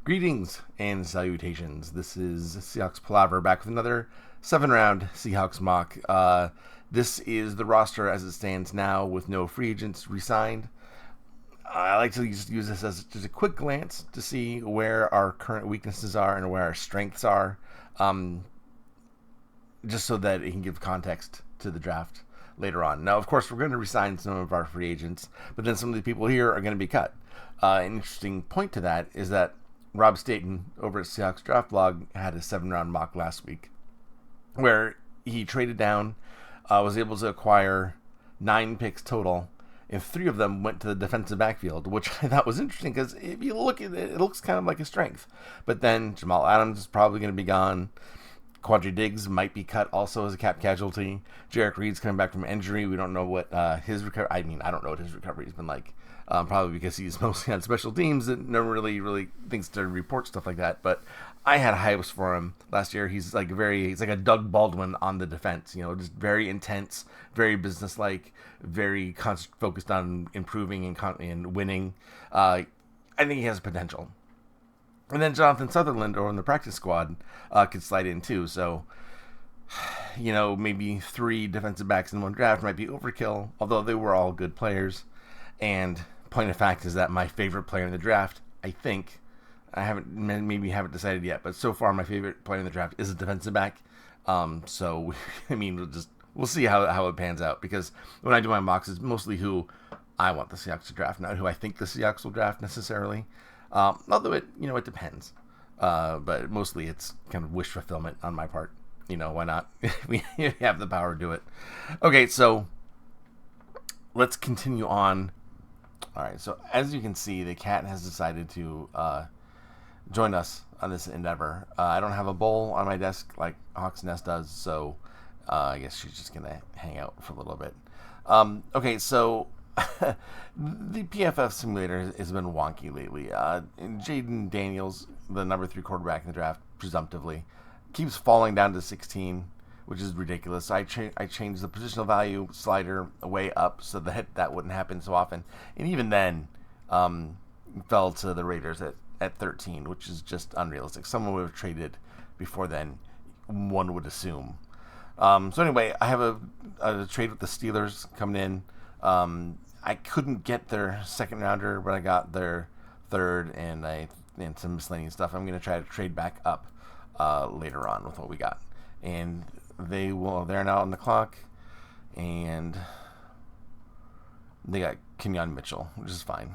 Greetings and salutations. This is Seahawks Palaver back with another 7-round Seahawks mock. This is the roster as it stands now with no free agents re-signed. I like to just use this as just a quick glance to see where our current weaknesses are and where our strengths are, just so that it can give context to the draft later on. Now, of course, we're going to re-sign some of our free agents, but then some of the people here are going to be cut. An interesting point to that is that Rob Staten over at Seahawks Draft Blog had a 7-round mock last week where he traded down, was able to acquire 9 picks total, and 3 of them went to the defensive backfield, which I thought was interesting because if you look at it, it looks kind of like a strength. But then Jamal Adams is probably going to be gone. Quadri Diggs might be cut also as a cap casualty. Jarek Reed's coming back from injury. We don't know what his recovery... I mean, I don't know what his recovery's been like. Probably because he's mostly on special teams and never really thinks to report stuff like that. But I had high hopes for him last year. He's like a Doug Baldwin on the defense. You know, just very intense, very businesslike, very focused on improving and winning. I think he has potential. And then Jonathan Sutherland over in the practice squad could slide in too. So, you know, maybe 3 defensive backs in one draft might be overkill, although they were all good players. And point of fact is that my favorite player in the draft, I think, I haven't decided yet, but so far my favorite player in the draft is a defensive back. So, I mean, we'll see how it pans out, because when I do my mocks, it's mostly who I want the Seahawks to draft, not who I think the Seahawks will draft necessarily. Although it depends. But mostly it's kind of wish fulfillment on my part. You know, why not? We have the power to do it. Okay, so let's continue on. All right, so as you can see, the cat has decided to join us on this endeavor. I don't have a bowl on my desk like Hawk's Nest does, so I guess she's just going to hang out for a little bit. Okay, so the PFF simulator has been wonky lately. Jaden Daniels, the number 3 quarterback in the draft, presumptively, keeps falling down to 16, which is ridiculous. I changed the positional value slider way up so that wouldn't happen so often. And even then, fell to the Raiders at 13, which is just unrealistic. Someone would have traded before then, one would assume. So anyway, I have a trade with the Steelers coming in. I couldn't get their second rounder, but I got their third and some miscellaneous stuff. I'm going to try to trade back up later on with what we got. And they're now on the clock, and they got Kenyon Mitchell, which is fine.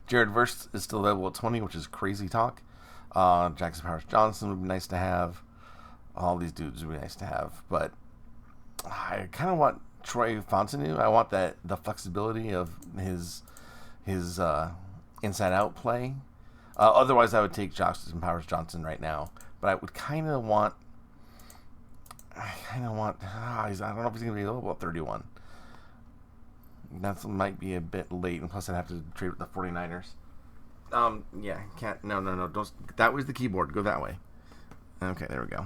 Jared Verse is still available at 20, which is crazy talk. Jackson Powers Johnson would be nice to have. All these dudes would be nice to have, but I kind of want Troy Fontenot. I want the flexibility of his inside out play. Otherwise, I would take Jackson Powers Johnson right now, but I would kind of want. I don't know if he's going to be available at 31. That might be a bit late, and plus I'd have to trade with the 49ers. Yeah, can't. No. Don't. That was the keyboard. Go that way. Okay, there we go.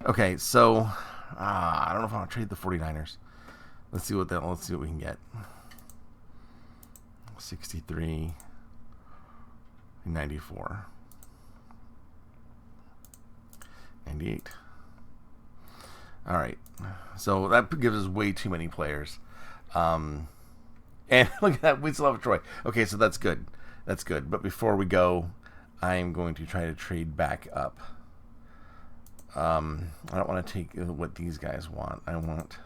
Okay, so I don't know if I want to trade the 49ers. Let's see what we can get. 63, 94, 98. All right, so that gives us way too many players. And look at that, we still have Troy. Okay, so that's good. That's good. But before we go, I am going to try to trade back up. I don't want to take what these guys want. I want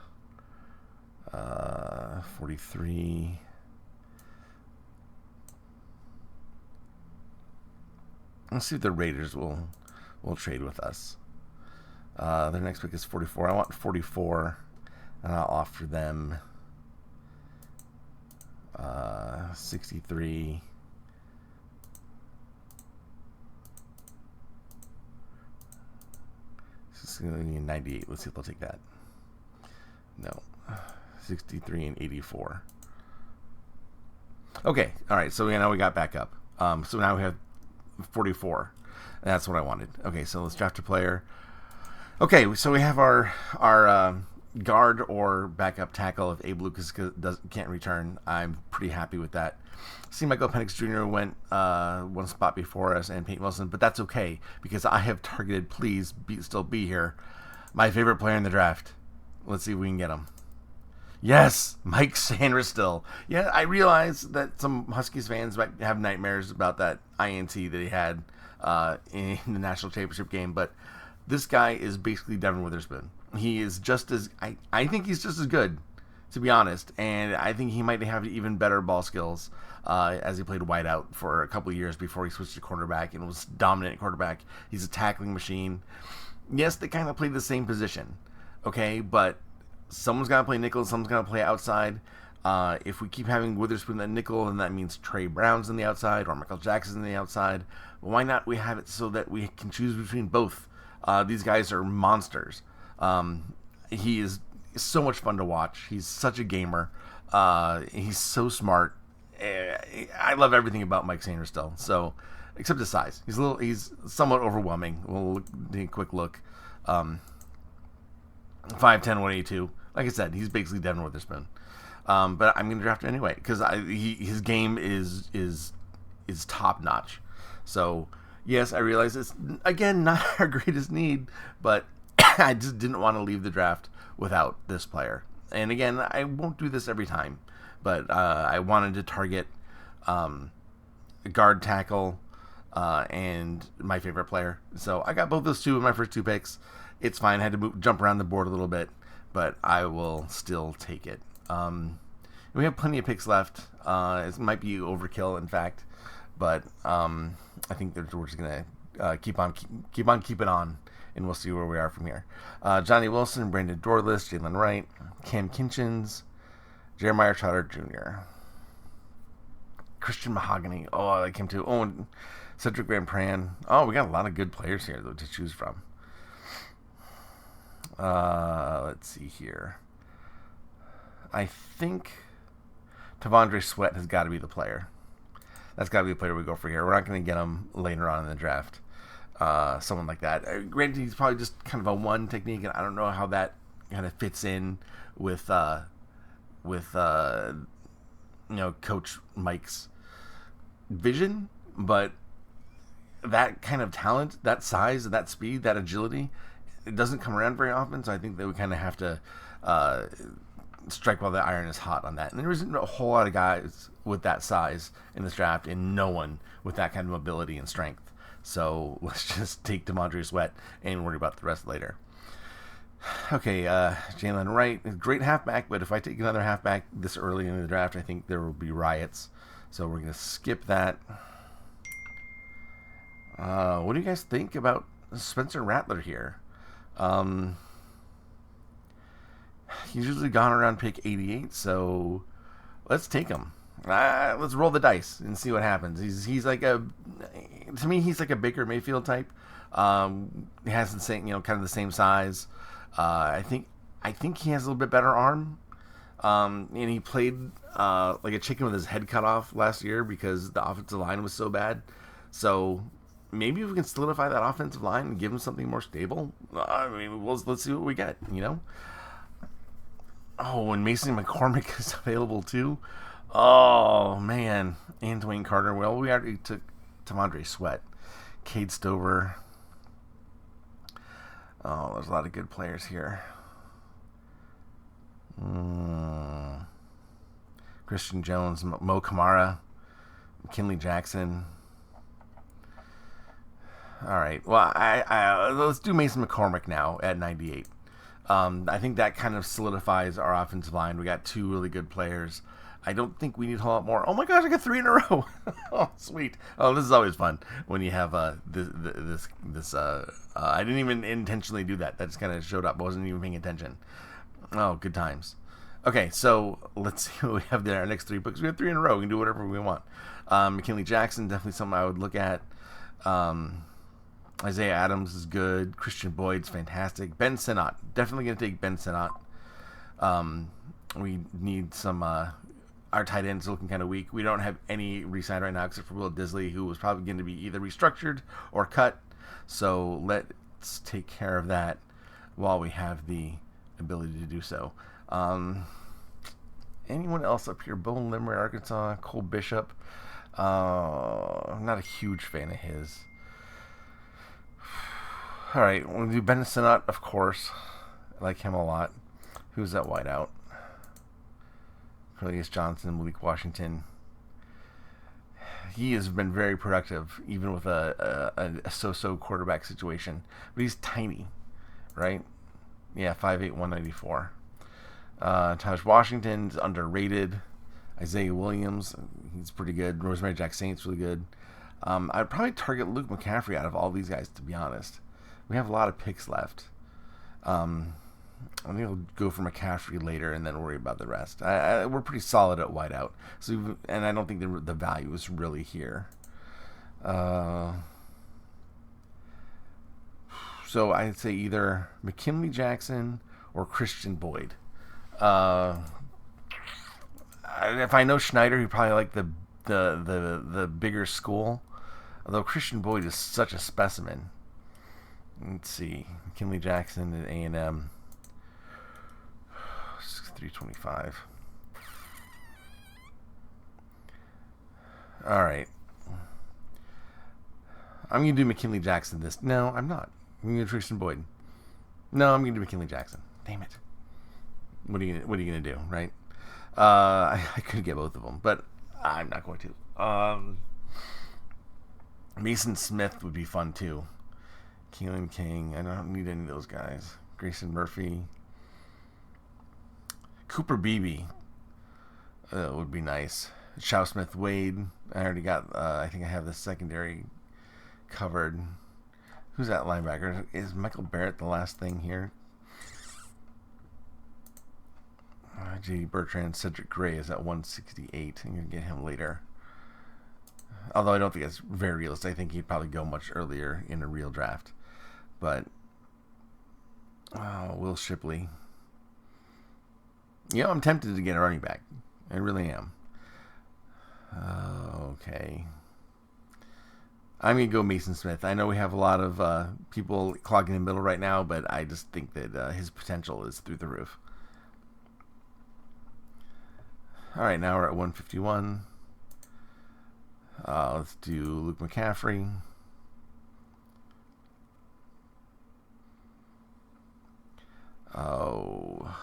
43. Let's see if the Raiders will trade with us. Their next pick is 44. I want 44, and I'll offer them 63. This is going to be 98. Let's see if they'll take that. No. 63 and 84. Okay. All right. So now we got back up. So now we have 44. That's what I wanted. Okay. So let's draft a player. Okay. So we have our guard or backup tackle if Abe Lucas can't return. I'm pretty happy with that. See, Michael Penix Jr. went one spot before us and Peyton Wilson, but that's okay because I have targeted, still be here, my favorite player in the draft. Let's see if we can get him. Yes, Mike Sanders still. Yeah, I realize that some Huskies fans might have nightmares about that INT that he had in the national championship game, but this guy is basically Devin Witherspoon. He is just as I think he's just as good, to be honest, and I think he might have even better ball skills as he played wideout for a couple of years before he switched to quarterback and was dominant at quarterback. He's a tackling machine. Yes, they kind of play the same position, okay, but someone's got to play nickel, someone's got to play outside. If we keep having Witherspoon at nickel, then that means Trey Brown's on the outside or Michael Jackson's on the outside. Why not we have it so that we can choose between both? These guys are monsters. He is so much fun to watch. He's such a gamer. He's so smart. I love everything about Mike Sanders still. So, except his size. He's somewhat overwhelming. We'll take a quick look. 5'10", 182. Like I said, he's basically Devin Witherspoon. But I'm going to draft him anyway because his game is top notch. So yes, I realize it's again not our greatest need, but I just didn't want to leave the draft without this player. And again, I won't do this every time, but I wanted to target guard, tackle, and my favorite player. So I got both those two in my first two picks. It's fine. I had to jump around the board a little bit, but I will still take it. We have plenty of picks left. It might be overkill, in fact, but I think that we're just gonna keep on keeping on, and we'll see where we are from here. Johnny Wilson, Brandon Dorless, Jalen Wright, Cam Kinchins, Jeremiah Trotter Jr., Christian Mahogany. Oh, I like him too. Oh, and Cedric Van Pran. Oh, we got a lot of good players here though to choose from. Let's see here. I think T'Vondre Sweat has got to be the player. That's got to be the player we go for here. We're not going to get him later on in the draft. Someone like that. Granted, he's probably just kind of a one technique, and I don't know how that kind of fits in with Coach Mike's vision. But that kind of talent, that size, that speed, that agility, it doesn't come around very often. So I think that we kind of have to strike while the iron is hot on that. And there isn't a whole lot of guys with that size in this draft, and no one with that kind of mobility and strength. So let's just take T'Vondre Sweat and worry about the rest later. Okay, Jalen Wright, great halfback, but if I take another halfback this early in the draft, I think there will be riots. So we're going to skip that. What do you guys think about Spencer Rattler here? He's usually gone around pick 88, so let's take him. Let's roll the dice and see what happens. He's like to me, he's like a Baker Mayfield type. He has the same, kind of the same size. I think he has a little bit better arm. And he played like a chicken with his head cut off last year because the offensive line was so bad. So maybe we can solidify that offensive line and give him something more stable. Let's see what we get. Oh, and Mason McCormick is available too. Oh, man. And Dwayne Carter. Well, we already took T'Vondre Sweat. Cade Stover. Oh, there's a lot of good players here. Christian Jones, Mo Kamara, McKinley Jackson. All right. Well, let's do Mason McCormick now at 98. I think that kind of solidifies our offensive line. We got two really good players. I don't think we need a whole lot more. Oh my gosh, I got 3 in a row. Oh, sweet. Oh, this is always fun when you have this. I didn't even intentionally do that. That just kind of showed up. I wasn't even paying attention. Oh, good times. Okay, so let's see what we have there. Our next 3 picks. We have 3 in a row. We can do whatever we want. McKinley Jackson, definitely something I would look at. Isaiah Adams is good. Christian Boyd's fantastic. Ben Sinnott. Definitely going to take Ben Sinnott. We need some... our tight end's looking kind of weak. We don't have any re-sign right now except for Will Disley, who was probably going to be either restructured or cut. So let's take care of that while we have the ability to do so. Anyone else up here? Bo Limmer, Arkansas, Cole Bishop. I'm not a huge fan of his. All right, we'll do Ben Sinnott, of course. I like him a lot. Who's that wideout? Cornelius Johnson, Malik Washington. He has been very productive, even with a so-so quarterback situation. But he's tiny, right? Yeah, 5'8", 194. Taj Washington's underrated. Isaiah Williams, he's pretty good. Rosemary Jack Saint's really good. I'd probably target Luke McCaffrey out of all these guys, to be honest. We have a lot of picks left. I think we'll go for McCaffrey later and then worry about the rest. We're pretty solid at wideout, and I don't think the value is really here. So I'd say either McKinley Jackson or Christian Boyd. If I know Schneider, he'd probably like the bigger school. Although Christian Boyd is such a specimen. Let's see. McKinley Jackson at A&M. 325. All right. I'm going to do McKinley Jackson this. No, I'm not. I'm going to do Christian Boyd. No, I'm going to do McKinley Jackson. Damn it. What are you going to do, right? I could get both of them, but I'm not going to. Mason Smith would be fun too. Keelan King. I don't need any of those guys. Grayson Murphy. Cooper Beebe. Would be nice. Shao Smith Wade. I already got. I think I have the secondary covered. Who's that linebacker? Is Michael Barrett the last thing here? J.D. Bertrand, Cedric Gray is at 168. I'm going to get him later. Although I don't think that's very realistic. I think he'd probably go much earlier in a real draft. But, Will Shipley. You know, I'm tempted to get a running back. I really am. Okay. I'm going to go Mason Smith. I know we have a lot of people clogging the middle right now, but I just think that his potential is through the roof. All right, now we're at 151. Let's do Luke McCaffrey. Oh,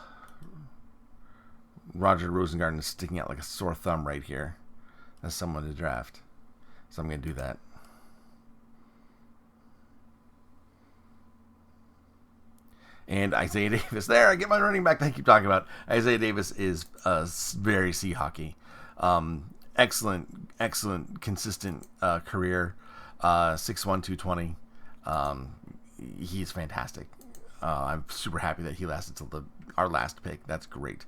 Roger Rosengarten is sticking out like a sore thumb right here as someone to draft. So I'm going to do that. And Isaiah Davis. There, I get my running back that I keep talking about. Isaiah Davis is very Seahawky. Excellent, consistent career. 6'1", 220. He's fantastic. I'm super happy that he lasted until our last pick. That's great.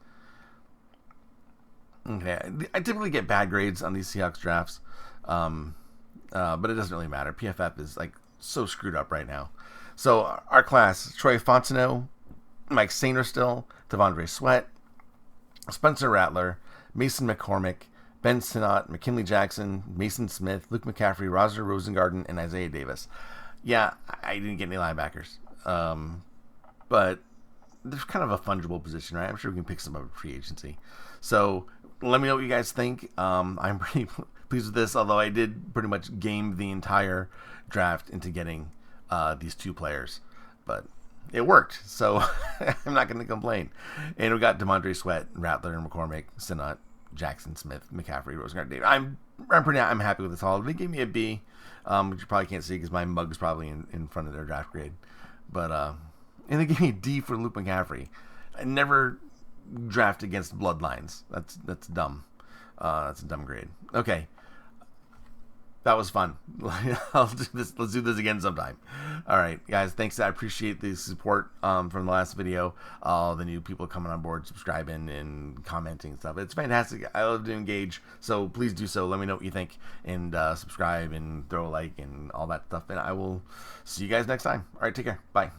Okay, I typically get bad grades on these Seahawks drafts, but it doesn't really matter. PFF is like so screwed up right now. So our class: Troy Fontenot, Mike Sainristil, Devondre Sweat, Spencer Rattler, Mason McCormick, Ben Sinnott, McKinley Jackson, Mason Smith, Luke McCaffrey, Roger Rosengarten, and Isaiah Davis. Yeah, I didn't get any linebackers, but there's kind of a fungible position, right? I'm sure we can pick some up at free agency. So let me know what you guys think. I'm pretty pleased with this, although I did pretty much game the entire draft into getting these two players, but it worked, so I'm not going to complain. And we got Devondre Sweat, Rattler, McCormick, Sinnott, Jackson, Smith, McCaffrey, Rosengarten, Davis. I'm happy with this all. They gave me a B, which you probably can't see because my mug's probably in front of their draft grade. But and they gave me a D for Luke McCaffrey. I never draft against bloodlines. That's dumb. That's a dumb grade. Okay. That was fun. Let's do this again sometime. All right, guys. Thanks. I appreciate the support from the last video. All the new people coming on board, subscribing and commenting and stuff. It's fantastic. I love to engage. So please do so. Let me know what you think and subscribe and throw a like and all that stuff. And I will see you guys next time. All right, take care. Bye.